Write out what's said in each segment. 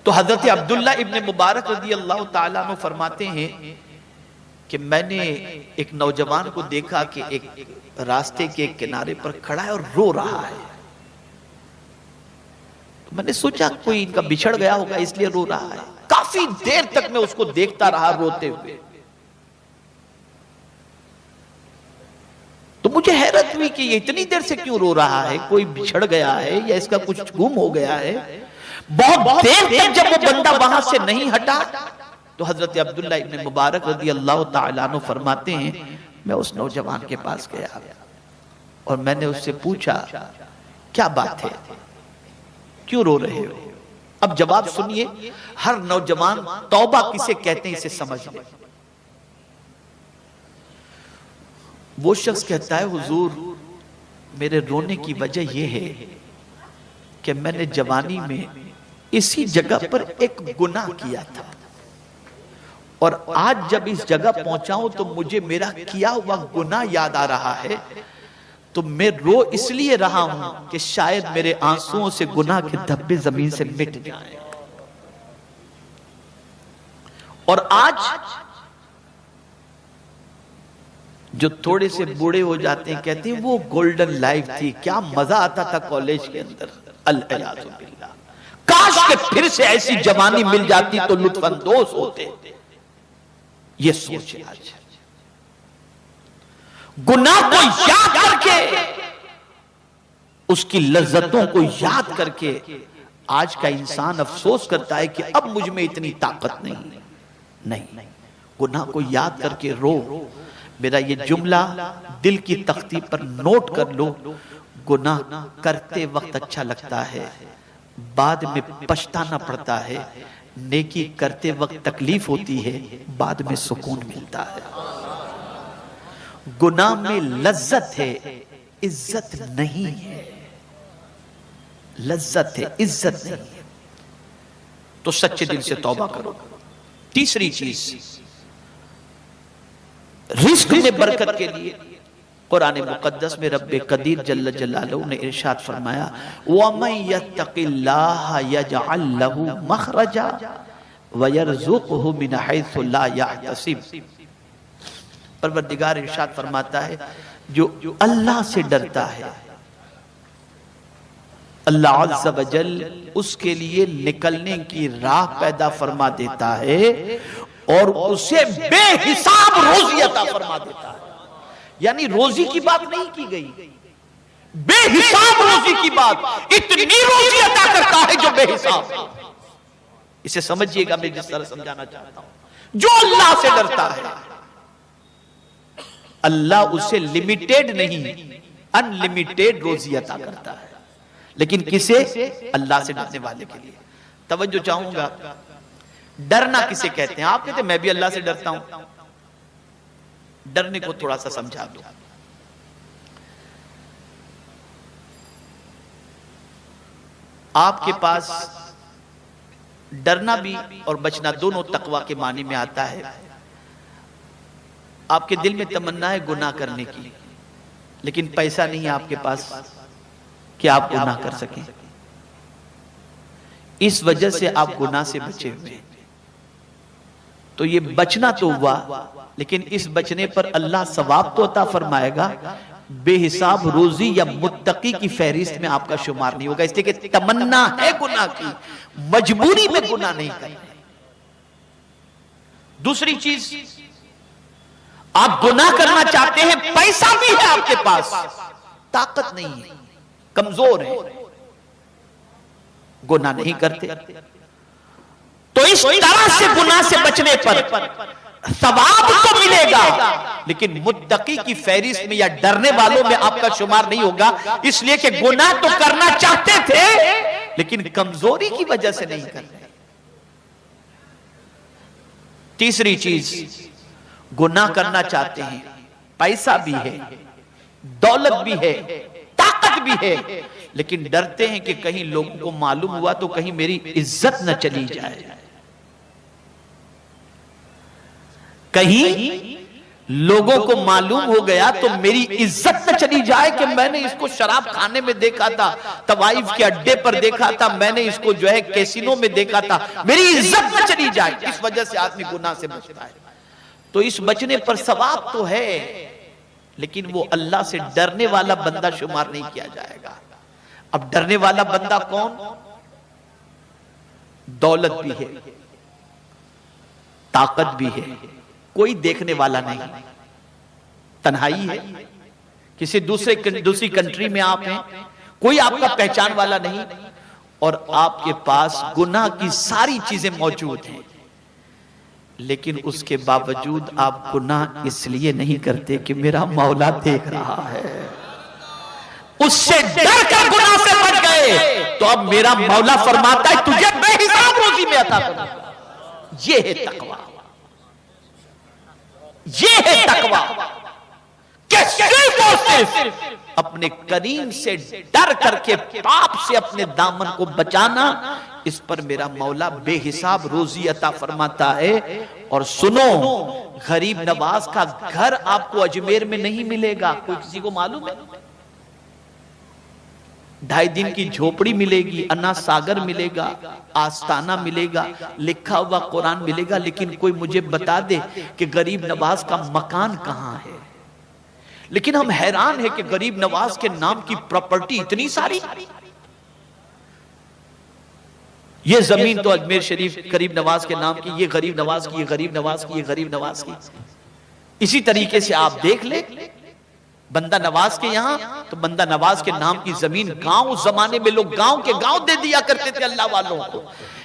तो हजरत अब्दुल्ला इब्न मुबारक रज़ियल्लाहु ताला अन्हु फरमाते हैं कि मैंने एक नौजवान को देखा कि एक रास्ते के किनारे पर खड़ा है और रो रहा है। तो मैंने सोचा कोई इनका बिछड़ गया होगा इसलिए रो रहा है। काफी देर तक मैं उसको देखता रहा रोते हुए। तो मुझे हैरत हुई कि ये इतनी देर से क्यों रो रहा है, कोई बिछड़ गया है या इसका कुछ गुम हो गया है। बहुत देर तक जब वो बंदा वहां से नहीं हटा तो हजरत अब्दुल्ला इब्न मुबारक रज़ियल्लाहु ताला अन्हु फरमाते हैं मैं उस नौजवान के पास गया और मैंने उससे पूछा क्या बात है, क्यों रो रहे हो। अब जवाब सुनिए, हर नौजवान तौबा किसे कहते हैं इसे समझ ले। वो शख्स कहता है हुजूर मेरे रोने की वजह यह है कि मैंने जवानी में इसी जगह पर एक गुनाह किया था और आज जब इस जगह पहुंचा हूं तो मुझे मेरा किया हुआ गुनाह याद आ रहा है। तो मैं रो इसलिए रहा हूं कि शायद मेरे आंसुओं से गुनाह के धब्बे जमीन से मिट जाएं। और आज जो थोड़े से बूढ़े हो जाते हैं कहते हैं वो गोल्डन लाइफ थी, क्या मजा आता था कॉलेज के अंदर। अल-इयाज़ु बिल्लाह, काश के फिर से ऐसी जवानी मिल जाती तो लुत्फानंदोज होते। ये सोच आज गुनाह को याद करके, उसकी लज्जतों को याद करके आज का इंसान अफसोस करता है कि अब मुझ में इतनी ताकत नहीं। गुनाह को याद करके रो। मेरा ये जुमला दिल की तख्ती पर नोट कर लो। गुनाह करते वक्त अच्छा लगता है, बाद में पछताना पड़ता है। नेकी करते वक्त तकलीफ होती है, बाद में सुकून मिलता है। गुनाह में लज्जत है, इज्जत नहीं है। लज्जत है, इज्जत नहीं है। तो सच्चे दिल से तौबा करो। तीसरी चीज, रिस्क में बरकत के लिए कुरान मुकद्दस में रब्बे कदीर जल्ल जलालहू ने इरशाद फरमाया वमन यत्तकिल्लाह यजअल लहू मखरजा व यरज़ुक़हु मिन हैसु ला यहतसिब। परवरदिगार इरशाद फरमाता है जो अल्लाह से डरता है अल्लाह अज़्ज़ व जल उसके लिए निकलने की राह पैदा फरमा देता है और उसे बेहिसाब रोजी अता फरमा देता है। यानी रोजी की बात नहीं की गई, बेहिसाब रोजी की बात। इतनी रोजी अता करता है जो बेहिसाब। इसे समझिएगा, मैं जिस तरह समझाना चाहता हूं। जो अल्लाह से डरता है अल्लाह उसे लिमिटेड नहीं अनलिमिटेड रोजी अता करता है। लेकिन किसे? अल्लाह से डरने वाले के लिए। तवज्जो चाहूंगा, डरना किसे कहते हैं? आप कहते हैं मैं भी अल्लाह से डरता हूं। डरने को थोड़ा सा समझा दो। आपके पास डरना भी और बचना दोनों तकवा के मानी में आता है। आपके दिल में तमन्ना है गुनाह करने की, लेकिन पैसा नहीं है आपके पास कि आप गुनाह कर सकें। इस वजह से आप गुनाह से बचे हुए। तो ये बचना तो हुआ, लेकिन इस बचने पर अल्लाह सवाब तो अता फरमाएगा, बेहिसाब रोजी या मुत्तकी की फहरिस्त में आपका शुमार नहीं होगा। इसलिए कि तमन्ना है गुनाह की, मजबूरी में गुनाह नहीं करना। दूसरी चीज, आप गुनाह करना चाहते हैं, पैसा भी है आपके पास, ताकत नहीं है, कमजोर है, गुनाह नहीं करते। तो इस तरह से गुनाह से बचने पर सवाब तो मिलेगा, लेकिन मुत्तकी की फहरिस्त में या डरने वालों में आपका शुमार नहीं होगा। इसलिए कि गुनाह तो करना चाहते थे, लेकिन कमजोरी की वजह से नहीं कर रहे। तीसरी चीज, गुनाह करना चाहते हैं, पैसा भी है, दौलत भी है, ताकत भी है, लेकिन डरते हैं कि कहीं लोगों को मालूम हुआ तो कहीं मेरी इज्जत न चली जाए, कहीं लोगों को मालूम हो गया तो मेरी इज्जत न चली जाए कि मैंने इसको शराब खाने में देखा था, तवाइफ के अड्डे पर देखा था, मैंने इसको जो है कैसीनो में देखा था, मेरी इज्जत न चली जाए। इस वजह से आदमी गुनाह से बचता है। तो इस बचने पर सवाब तो है, लेकिन वो अल्लाह से डरने वाला बंदा शुमार नहीं किया जाएगा। अब डरने वाला बंदा कौन? दौलत भी है, ताकत भी है, कोई देखने वाला नहीं, तन्हाई है, किसी दूसरी कंट्री में आप हैं, कोई आपका पहचान वाला नहीं, और आपके पास गुनाह की सारी चीजें मौजूद हैं, लेकिन उसके बावजूद आप गुनाह इसलिए नहीं करते कि मेरा मौला देख रहा है, उससे डर कर गुनाह से बच गए। तो अब मेरा मौला फरमाता है तुझे बेहिसाब रोजी में अता करूंगा। ये है तकवा, ये है तकवा कि सिर्फ और सिर्फ अपने करीम से डर करके पाप से अपने दामन को बचाना, इस पर मेरा मौला बेहिसाब रोजी अता फरमाता है। और सुनो, गरीब नवाज का घर आपको अजमेर में नहीं मिलेगा, कोई किसी को मालूम है? 2.5 दिन की झोपड़ी मिलेगी, अन्ना सागर मिलेगा, आस्ताना मिलेगा, लिखा हुआ कुरान मिलेगा, लेकिन कोई मुझे बता दे कि गरीब नवाज का मकान कहां है। लेकिन हम हैरान है कि गरीब नवाज के नाम की प्रॉपर्टी इतनी सारी। ये जमीन तो अजमेर शरीफ गरीब नवाज के नाम की, ये गरीब नवाज की, ये गरीब नवाज की, ये गरीब नवाज की। इसी तरीके से आप देख ले बंदा नवाज के यहां, तो बंदा नवाज के नाम की जमीन गांव, जमाने में लोग गांव के गांव दे दिया करते थे अल्लाह वालों को।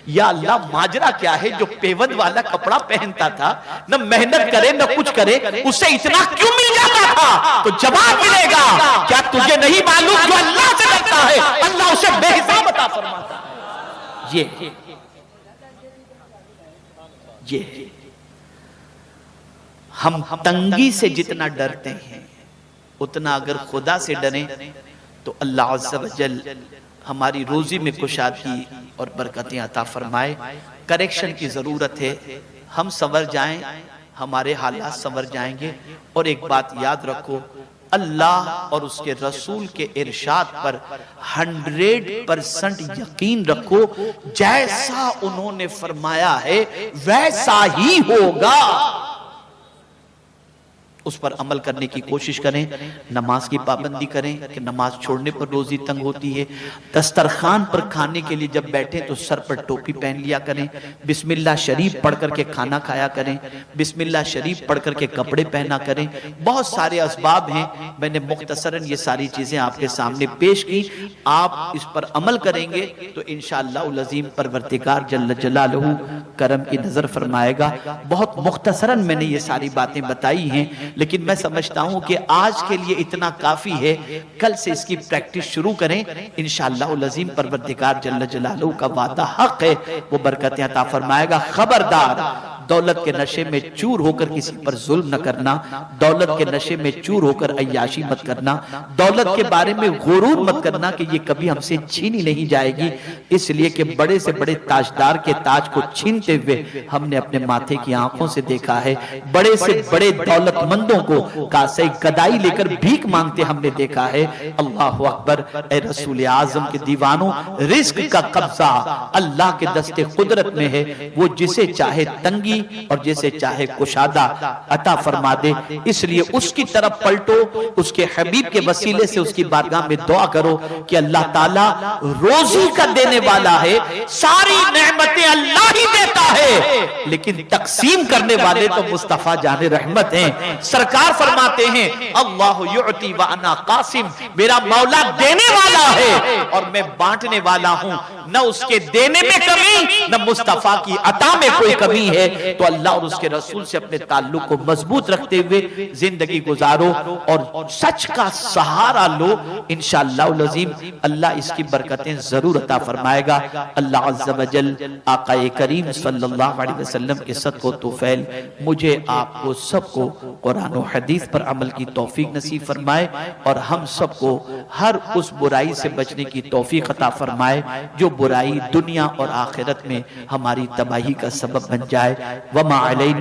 या अल्लाह, माजरा क्या है? जो पेवंद वाला कपड़ा पहनता था, न मेहनत करे न कुछ करे, उसे इतना क्यों मिल जाता था? तो जवाब मिलेगा, क्या तुझे नहीं मालूम जो अल्लाह से डरता है अल्लाह उसे बेहिसाब अता फरमाता है। ये हम तंगी से जितना डरते हैं, उतना अगर खुदा से डरें तो अल्लाह अज़्ज़ा वजल हमारी रोजी में कुशादगी और बरकतें अता फरमाए। करेक्शन की जरूरत है, हम संवर जाएं, हमारे हालात संवर जाएंगे। और एक बात याद रखो, अल्लाह और उसके रसूल के इरशाद पर 100% यकीन रखो, जैसा उन्होंने फरमाया है वैसा ही होगा। उस पर अमल करने की कोशिश करें, नमाज की पाबंदी करें कि नमाज छोड़ने पर रोजी तंग होती है। दस्तरखान पर खाने के लिए जब बैठे तो सर पर टोपी पहन लिया करें, बिस्मिल्लाह शरीफ पढ़ करके खाना खाया करें, बिस्मिल्लाह शरीफ पढ़ करके कपड़े पहना करें। बहुत सारे असबाब हैं, मैंने मुख्तसरन ये सारी चीजें आपके सामने पेश की। आप इस पर अमल करेंगे तो इंशाअल्लाह अज़ीम परवरदिगार जल्ल जलालहू करम की नजर फरमाएगा। बहुत मुख्तसरन मैंने ये सारी बातें बताई हैं, लेकिन मैं समझता हूं कि आज के लिए इतना काफी है। कल से इसकी प्रैक्टिस शुरू करें, इंशाअल्लाह अज़ीम परवरदिगार जल्ल जलालहू का वादा हक है, वो बरकतें अता फरमाएगा। खबरदार, दौलत के नशे में चूर होकर किसी पर जुल्म न करना, दौलत के नशे में चूर होकर अय्याशी मत करना, दौलत के बारे में गुरूर मत करना कि ये कभी हमसे छीनी नहीं जाएगी। इसलिए कि बड़े से बड़े ताजदार के ताज को छीनते हुए हमने अपने माथे की आंखों से देखा है, बड़े से बड़े दौलतमंदों को कासे गदाई लेकर भीख मांगते हमने देखा है। अल्लाह अकबर। ए रसूल आजम के दीवानों, रिस्क का कब्जा अल्लाह के दस्ते कुदरत में है, वो जिसे चाहे तंगी और जैसे चाहे कुशादा अता फरमा दे। इसलिए उसकी तरफ पलटो, उसके हबीब के वसीले से उसकी बारगाह में दुआ करो कि अल्लाह ताला रोजी का देने वाला है, सारी नेमतें अल्लाह ही देता है, लेकिन तकसीम करने वाले तो मुस्तफा जाने रहमत हैं। सरकार फरमाते हैं अल्लाह युअती व अना कासिम, मेरा मौला देने वाला है और मैं बांटने वाला हूं। न उसके देने में कमी, न मुस्तफा की अता में कोई कमी है। तो अल्लाह और उसके रसूल से अपने ताल्लुक को मजबूत रखते हुए जिंदगी गुजारो और सच का सहारा लो। इंशाअल्लाह अज़ीम अल्लाह इसकी बरकतें जरूर अता फरमाएगा। अल्लाह अज़्ज़ा वजल आक़ाए करीम सल्लल्लाहु अलैहि वसल्लम के सदक़ो तौफ़ैल मुझे आपको सबको कुरान और हदीस पर अमल की तौफीक नसीब फरमाए और हम सबको हर उस बुराई से बचने की तौफीक अता फरमाए जो बुराई दुनिया और आखिरत में हमारी तबाही का सबब बन जाए। वमा अलैना